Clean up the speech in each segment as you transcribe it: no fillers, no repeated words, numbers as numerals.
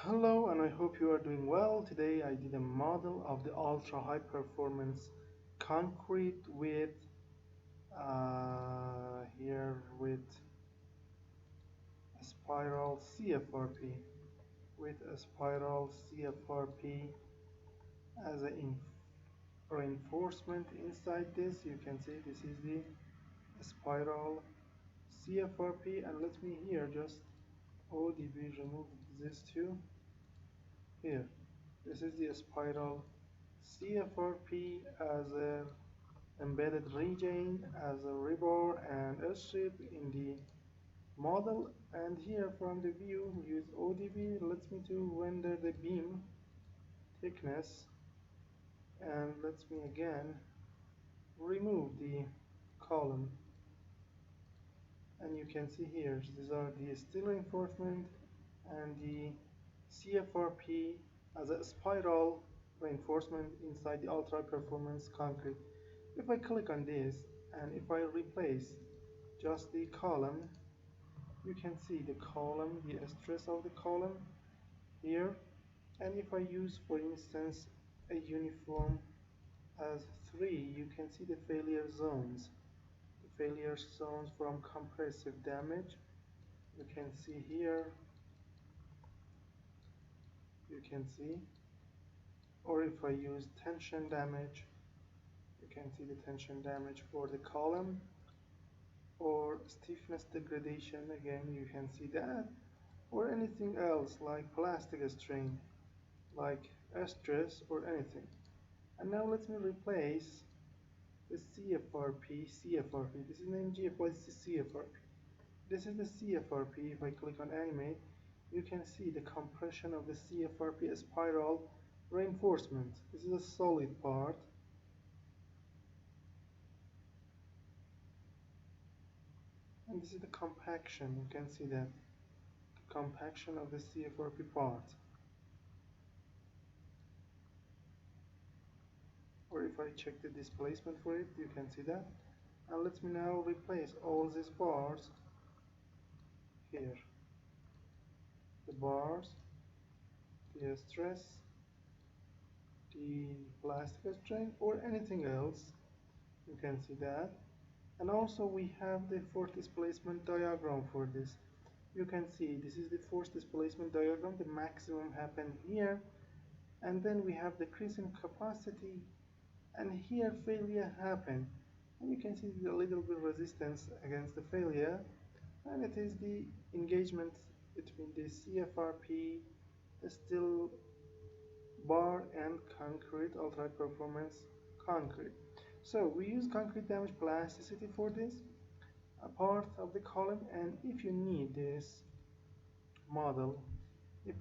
Hello, and I hope you are doing well. Today I did a model of the ultra high performance concrete with here with a spiral CFRP as a reinforcement inside this. You can see this is the spiral CFRP, and let me here just ODB remove this too. Here, this is the spiral CFRP as a embedded region as a rebar and a strip in the model, and here from the view use ODB lets me to render the beam thickness, and lets me again remove the column, and you can see here these are the steel reinforcement and the CFRP as a spiral reinforcement inside the ultra performance concrete. If I click on this and if I replace just the column, you can see the column, the stress of the column here, and if I use for instance a uniform as 3, you can see the failure zones from compressive damage. You can see here, you can see, or if I use tension damage, you can see the tension damage for the column, or stiffness degradation, again you can see that, or anything else like plastic strain, like stress or anything. And now let me replace the CFRP. This is named GFY, this is CFRP. This is the CFRP. If I click on animate, you can see the compression of the CFRP spiral reinforcement. This is a solid part. And this is the compaction. You can see that the compaction of the CFRP part. Or if I check the displacement for it, you can see that. And let me now replace all these bars here. The bars, the stress, the plastic strain, or anything else. You can see that. And also we have the force displacement diagram for this. You can see this is the force displacement diagram. The maximum happened here, and then we have decrease in capacity, and here failure happened, and you can see a little bit resistance against the failure, and it is the engagement between the CFRP, the steel bar, and concrete, ultra performance concrete. So we use concrete damage plasticity for this, a part of the column. And if you need this model, in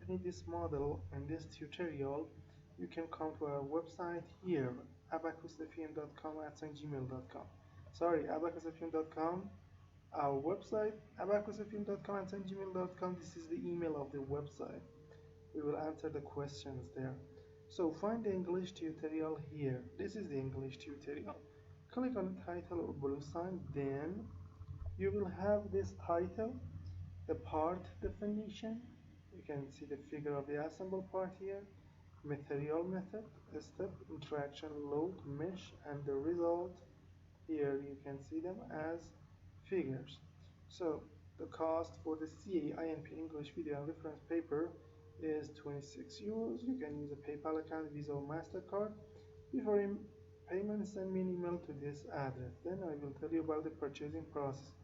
this tutorial, you can come to our website here, abaqusfm.com@gmail.com. Sorry, abaqusfm.com. Our website, abaqusfm.com@gmail.com. This is the email of the website. We will answer the questions there. So find the English tutorial here. This is the English tutorial. Click on the title or blue sign, then you will have this title, the part definition. You can see the figure of the assemble part here, material method, step, interaction, load, mesh, and the result. Here you can see them as figures. So the cost for the CAINP English video and reference paper is 26 euros. You can use a PayPal account, Visa or MasterCard. Before payment, send me an email to this address. Then I will tell you about the purchasing process.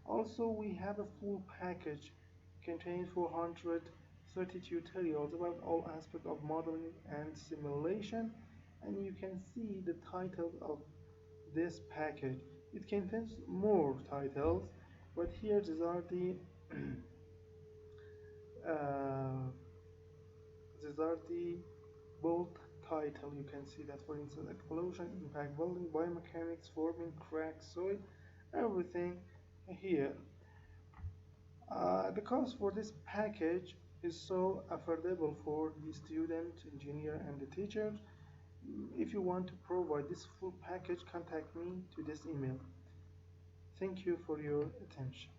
Also, we have a full package containing 430 tutorials about all aspects of modeling and simulation, and you can see the title of this package. It contains more titles, but here these are the bold title. You can see that, for instance, explosion, impact welding, biomechanics, forming, crack, soil, everything here. The cost for this package is so affordable for the student, engineer, and the teacher. If you want to provide this full package, contact me to this email. Thank you for your attention.